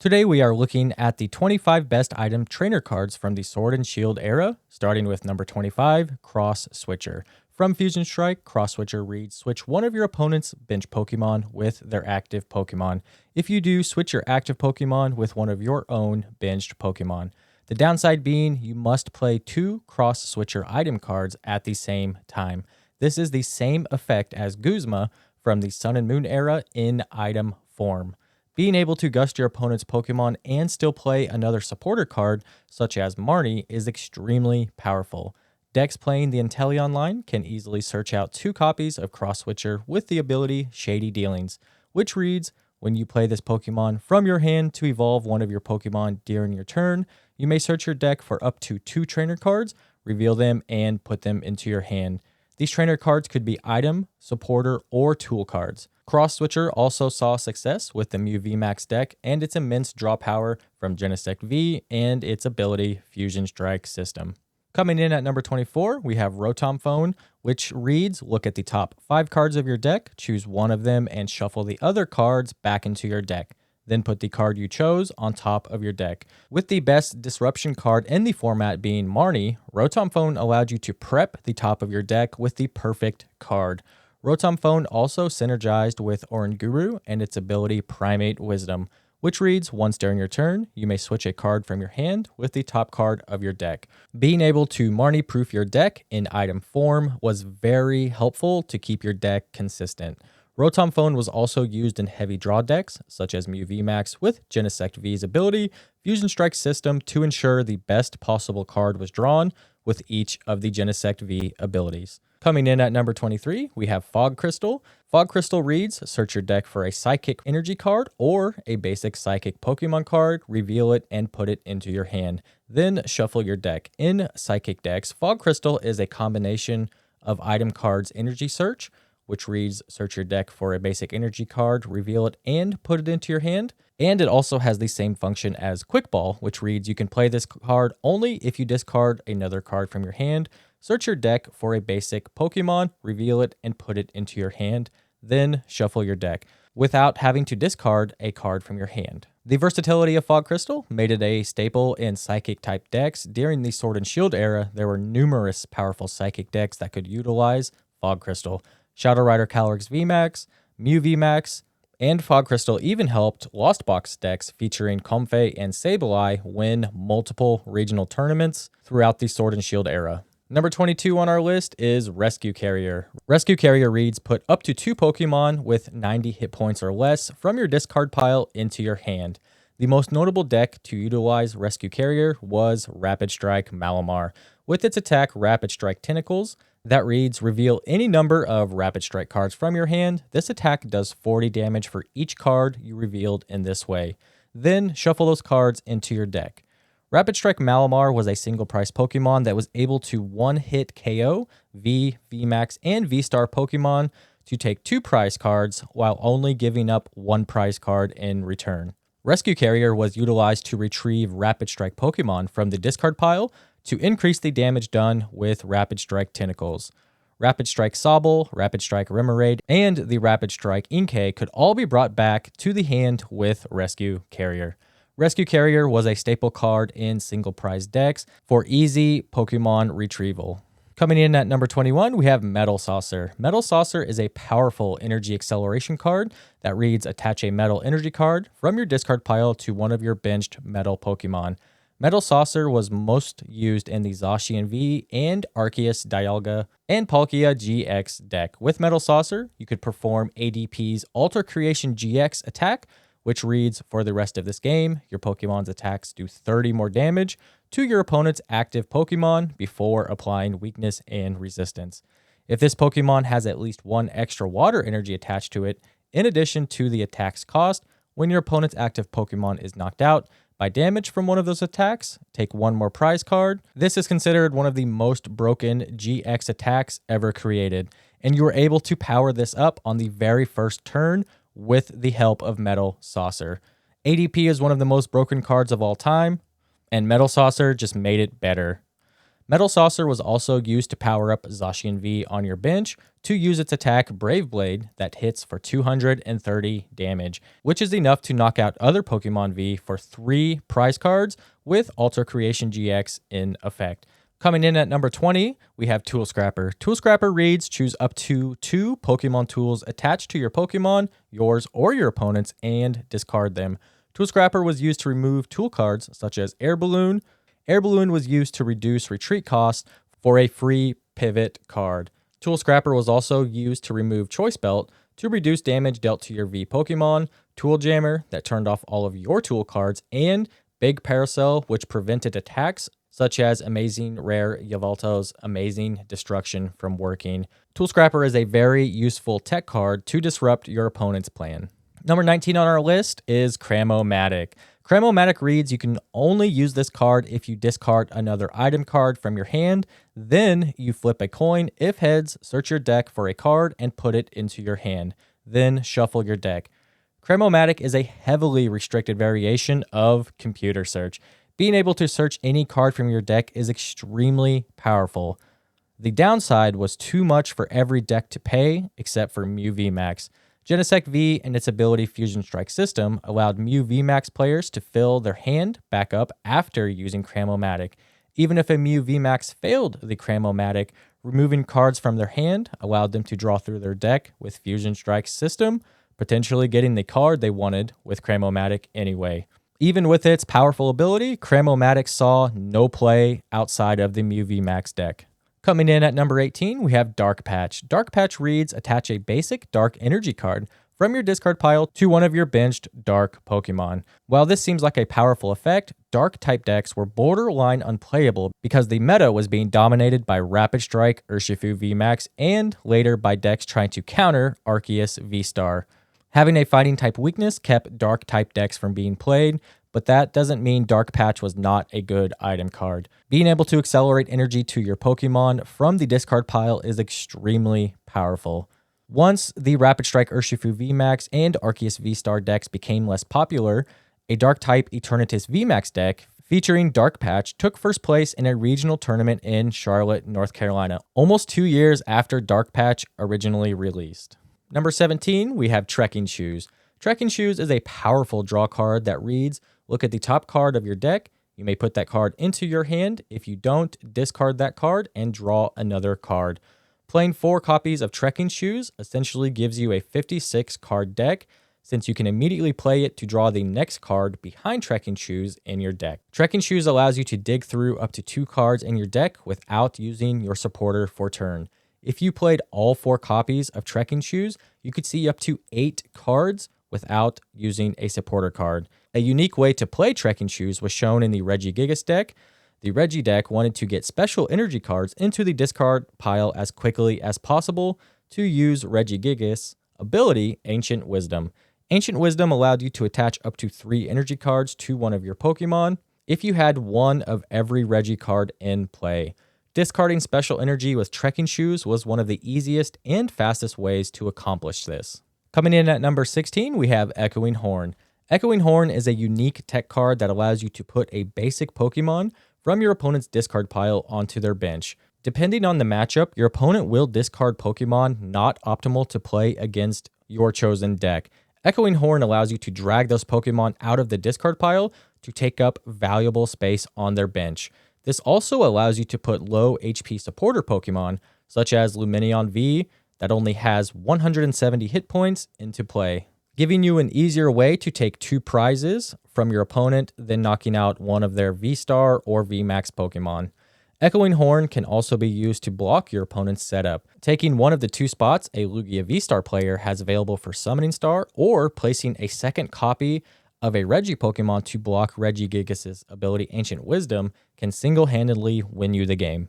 Today we are looking at the 25 best item trainer cards from the Sword and Shield era, starting with number 25, Cross Switcher. From Fusion Strike, Cross Switcher reads, switch one of your opponent's bench Pokemon with their active Pokemon. If you do, switch your active Pokemon with one of your own benched Pokemon. The downside being, you must play two Cross Switcher item cards at the same time. This is the same effect as Guzma from the Sun and Moon era in item form. Being able to gust your opponent's Pokemon and still play another supporter card, such as Marnie, is extremely powerful. Decks playing the Inteleon line can easily search out two copies of Cross Switcher with the ability Shady Dealings, which reads, when you play this Pokemon from your hand to evolve one of your Pokemon during your turn, you may search your deck for up to 2 trainer cards, reveal them, and put them into your hand. These trainer cards could be item, supporter, or tool cards. Cross Switcher also saw success with the Mew VMAX deck and its immense draw power from Genesect V and its ability Fusion Strike system. Coming in at number 24, we have Rotomphone, which reads, look at the top 5 cards of your deck, choose one of them, and shuffle the other cards back into your deck. Then put the card you chose on top of your deck. With the best disruption card in the format being Marnie, Rotomphone allowed you to prep the top of your deck with the perfect card. Rotomphone also synergized with Oranguru and its ability Primate Wisdom, which reads, once during your turn, you may switch a card from your hand with the top card of your deck. Being able to Marnie-proof your deck in item form was very helpful to keep your deck consistent. Rotomphone was also used in heavy draw decks, such as Mew VMAX with Genesect V's ability, Fusion Strike system to ensure the best possible card was drawn with each of the Genesect V abilities. Coming in at number 23, we have Fog Crystal. Fog Crystal reads, search your deck for a Psychic Energy card or a basic Psychic Pokemon card, reveal it, and put it into your hand. Then shuffle your deck. In Psychic decks, Fog Crystal is a combination of item cards Energy Search, which reads, search your deck for a basic energy card, reveal it, and put it into your hand. And it also has the same function as Quick Ball, which reads, you can play this card only if you discard another card from your hand. Search your deck for a basic Pokemon, reveal it, and put it into your hand. Then shuffle your deck without having to discard a card from your hand. The versatility of Fog Crystal made it a staple in Psychic-type decks. During the Sword and Shield era, there were numerous powerful Psychic decks that could utilize Fog Crystal. Shadow Rider Calyrex VMAX, Mew VMAX, and Fog Crystal even helped Lost Box decks featuring Comfey and Sableye win multiple regional tournaments throughout the Sword and Shield era. Number 22 on our list is Rescue Carrier. Rescue Carrier reads, put up to 2 Pokemon with 90 hit points or less from your discard pile into your hand. The most notable deck to utilize Rescue Carrier was Rapid Strike Malamar. With its attack Rapid Strike Tentacles, that reads, reveal any number of Rapid Strike cards from your hand. This attack does 40 damage for each card you revealed in this way. Then shuffle those cards into your deck. Rapid Strike Malamar was a single price Pokemon that was able to one-hit KO V, VMAX, and V-Star Pokemon to take 2 prize cards while only giving up 1 prize card in return. Rescue Carrier was utilized to retrieve Rapid Strike Pokemon from the discard pile to increase the damage done with Rapid Strike Tentacles. Rapid Strike Sobble, Rapid Strike Remoraid, and the Rapid Strike Inkay could all be brought back to the hand with Rescue Carrier. Rescue Carrier was a staple card in single prize decks for easy Pokemon retrieval. Coming in at number 21, we have Metal Saucer. Metal Saucer is a powerful energy acceleration card that reads, attach a metal energy card from your discard pile to one of your benched metal Pokemon. Metal Saucer was most used in the Zacian V and Arceus Dialga and Palkia GX deck. With Metal Saucer, you could perform ADP's Alter Creation GX attack, which reads, for the rest of this game, your Pokemon's attacks do 30 more damage to your opponent's active Pokemon before applying weakness and resistance. If this Pokemon has at least 1 extra water energy attached to it, in addition to the attack's cost, when your opponent's active Pokemon is knocked out by damage from one of those attacks, take 1 more prize card. This is considered one of the most broken GX attacks ever created, and you were able to power this up on the very first turn with the help of Metal Saucer. ADP is one of the most broken cards of all time, and Metal Saucer just made it better. Metal Saucer was also used to power up Zacian V on your bench to use its attack Brave Blade that hits for 230 damage, which is enough to knock out other Pokemon V for 3 prize cards with Alter Creation GX in effect. Coming in at number 20, we have Tool Scrapper. Tool Scrapper reads, choose up to 2 Pokemon tools attached to your Pokemon, yours or your opponent's, and discard them. Tool Scrapper was used to remove tool cards such as Air Balloon. Air Balloon was used to reduce retreat costs for a free pivot card. Tool Scrapper was also used to remove Choice Belt to reduce damage dealt to your V Pokemon, Tool Jammer that turned off all of your tool cards, and Big Parasol, which prevented attacks such as Amazing Rare Yveltal's Amazing Destruction from working. Tool Scrapper is a very useful tech card to disrupt your opponent's plan. Number 19 on our list is Kramomatic. Kramomatic reads, you can only use this card if you discard another item card from your hand, then you flip a coin. If heads, search your deck for a card and put it into your hand, then shuffle your deck. Kramomatic is a heavily restricted variation of computer search. Being able to search any card from your deck is extremely powerful. The downside was too much for every deck to pay except for Mew VMAX. Genesect V and its ability Fusion Strike system allowed Mew VMAX players to fill their hand back up after using Kramomatic. Even if a Mew VMAX failed the Kramomatic, removing cards from their hand allowed them to draw through their deck with Fusion Strike system, potentially getting the card they wanted with Kramomatic anyway. Even with its powerful ability, Kramomatic saw no play outside of the Mew VMAX deck. Coming in at number 18, we have Dark Patch. Dark Patch reads, attach a basic Dark Energy card from your discard pile to one of your benched Dark Pokemon. While this seems like a powerful effect, Dark-type decks were borderline unplayable because the meta was being dominated by Rapid Strike Urshifu VMAX and later by decks trying to counter Arceus V-Star. Having a Fighting-type weakness kept Dark-type decks from being played, but that doesn't mean Dark Patch was not a good item card. Being able to accelerate energy to your Pokemon from the discard pile is extremely powerful. Once the Rapid Strike Urshifu VMAX and Arceus V-Star decks became less popular, a Dark-type Eternatus VMAX deck featuring Dark Patch took first place in a regional tournament in Charlotte, North Carolina, almost 2 years after Dark Patch originally released. Number 17, we have Trekking Shoes. Trekking Shoes is a powerful draw card that reads, look at the top card of your deck. You may put that card into your hand. If you don't, discard that card and draw another card. Playing 4 copies of Trekking Shoes essentially gives you a 56 card deck, since you can immediately play it to draw the next card behind Trekking Shoes in your deck. Trekking Shoes allows you to dig through up to 2 cards in your deck without using your supporter for turn. If you played all 4 copies of Trekking Shoes, you could see up to 8 cards without using a supporter card. A unique way to play Trekking Shoes was shown in the Regigigas deck. The Regi deck wanted to get special energy cards into the discard pile as quickly as possible to use Regigigas' ability, Ancient Wisdom. Ancient Wisdom allowed you to attach up to 3 energy cards to one of your Pokemon if you had one of every Regi card in play. Discarding special energy with Trekking Shoes was one of the easiest and fastest ways to accomplish this. Coming in at number 16, we have Echoing Horn. Echoing Horn is a unique tech card that allows you to put a basic Pokemon from your opponent's discard pile onto their bench. Depending on the matchup, your opponent will discard Pokemon not optimal to play against your chosen deck. Echoing Horn allows you to drag those Pokemon out of the discard pile to take up valuable space on their bench. This also allows you to put low HP supporter Pokemon, such as Lumineon V, that only has 170 hit points, into play, giving you an easier way to take 2 prizes from your opponent than knocking out one of their V-Star or VMAX Pokemon. Echoing Horn can also be used to block your opponent's setup, taking one of the 2 spots a Lugia V-Star player has available for Summoning Star, or placing a second copy of a Regi Pokemon to block Regigigas' ability Ancient Wisdom can single-handedly win you the game.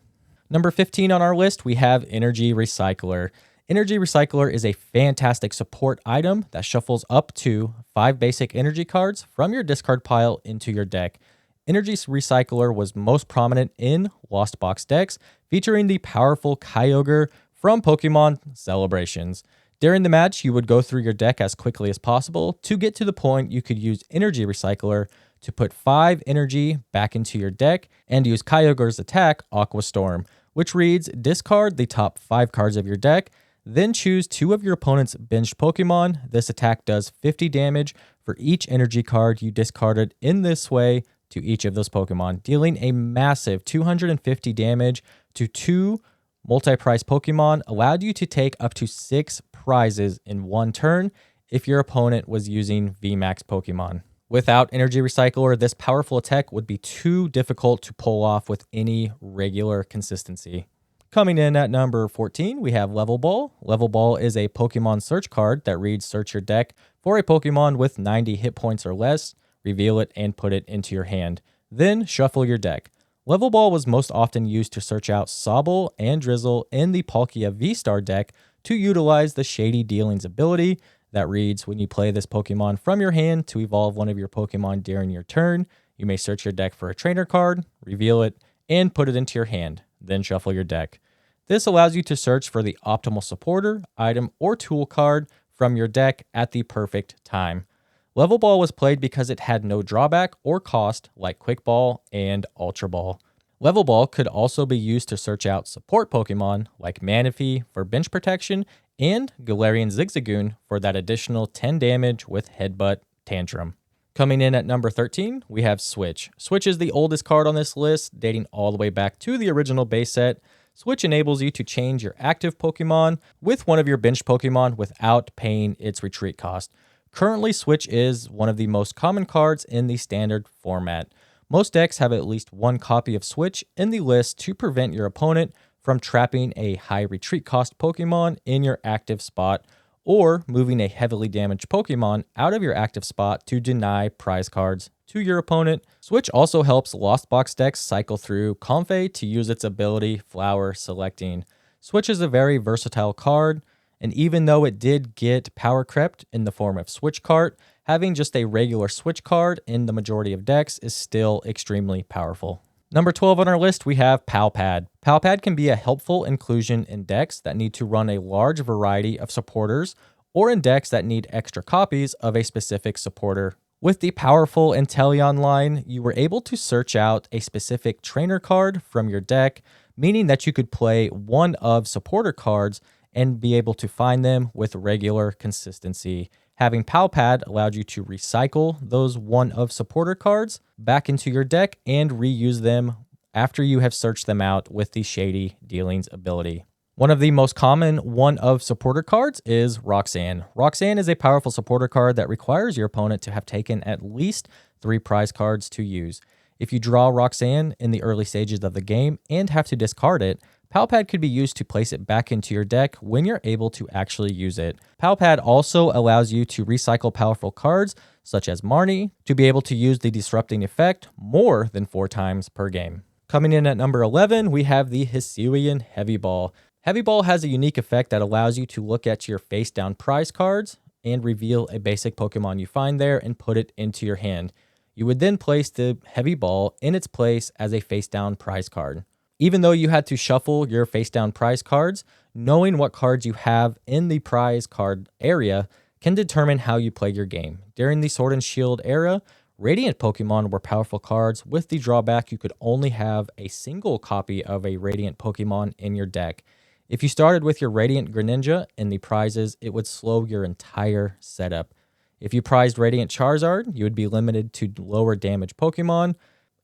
Number 15 on our list, we have Energy Recycler. Energy Recycler is a fantastic support item that shuffles up to 5 basic energy cards from your discard pile into your deck. Energy Recycler was most prominent in Lost Box decks, featuring the powerful Kyogre from Pokemon Celebrations. During the match, you would go through your deck as quickly as possible. To get to the point, you could use Energy Recycler to put 5 energy back into your deck and use Kyogre's attack, Aqua Storm, which reads discard the top 5 cards of your deck, then choose 2 of your opponent's benched Pokemon. This attack does 50 damage for each energy card you discarded in this way to each of those Pokemon, dealing a massive 250 damage to 2 multi-prize Pokemon. Allowed you to take up to 6 prizes in one turn if your opponent was using VMAX Pokemon. Without Energy Recycler, this powerful attack would be too difficult to pull off with any regular consistency. Coming in at number 14, we have Level Ball. Level Ball is a Pokemon search card that reads search your deck for a Pokemon with 90 hit points or less, reveal it, and put it into your hand. Then shuffle your deck. Level Ball was most often used to search out Sobble and Drizzle in the Palkia V-Star deck to utilize the Shady Dealings ability that reads, when you play this Pokemon from your hand to evolve one of your Pokemon during your turn, you may search your deck for a trainer card, reveal it, and put it into your hand, then shuffle your deck. This allows you to search for the optimal supporter, item, or tool card from your deck at the perfect time. Level Ball was played because it had no drawback or cost like Quick Ball and Ultra Ball. Level Ball could also be used to search out support Pokemon like Manaphy for bench protection and Galarian Zigzagoon for that additional 10 damage with Headbutt Tantrum. Coming in at number 13, we have Switch. Switch is the oldest card on this list, dating all the way back to the original base set. Switch enables you to change your active Pokemon with one of your benched Pokemon without paying its retreat cost. Currently, Switch is one of the most common cards in the standard format. Most decks have at least one copy of Switch in the list to prevent your opponent from trapping a high retreat cost Pokemon in your active spot or moving a heavily damaged Pokemon out of your active spot to deny prize cards to your opponent. Switch also helps Lost Box decks cycle through Comfey to use its ability Flower Selecting. Switch is a very versatile card, and even though it did get power crept in the form of Switch Cart, having just a regular Switch card in the majority of decks is still extremely powerful. Number 12 on our list, we have Palpad. Palpad can be a helpful inclusion in decks that need to run a large variety of supporters or in decks that need extra copies of a specific supporter. With the powerful Inteleon line, you were able to search out a specific trainer card from your deck, meaning that you could play one of supporter cards and be able to find them with regular consistency. Having Palpad allowed you to recycle those one of supporter cards back into your deck and reuse them after you have searched them out with the Shady Dealings ability. One of the most common one of supporter cards is Roxanne. Roxanne is a powerful supporter card that requires your opponent to have taken at least 3 prize cards to use. If you draw Roxanne in the early stages of the game and have to discard it, Palpad could be used to place it back into your deck when you're able to actually use it. Palpad also allows you to recycle powerful cards such as Marnie to be able to use the disrupting effect more than 4 times per game. Coming in at number 11, we have the Hisuian Heavy Ball. Heavy Ball has a unique effect that allows you to look at your face down prize cards and reveal a basic Pokemon you find there and put it into your hand. You would then place the Heavy Ball in its place as a face down prize card. Even though you had to shuffle your face down prize cards, knowing what cards you have in the prize card area can determine how you play your game. During the Sword and Shield era, Radiant Pokemon were powerful cards with the drawback you could only have a single copy of a Radiant Pokemon in your deck. If you started with your Radiant Greninja in the prizes, it would slow your entire setup. If you prized Radiant Charizard, you would be limited to lower damage Pokemon,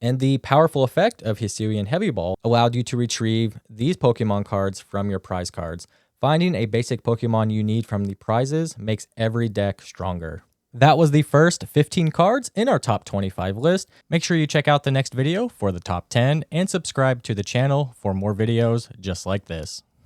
and the powerful effect of Hisuian Heavy Ball allowed you to retrieve these Pokemon cards from your prize cards. Finding a basic Pokemon you need from the prizes makes every deck stronger. That was the first 15 cards in our top 25 list. Make sure you check out the next video for the top 10 and subscribe to the channel for more videos just like this.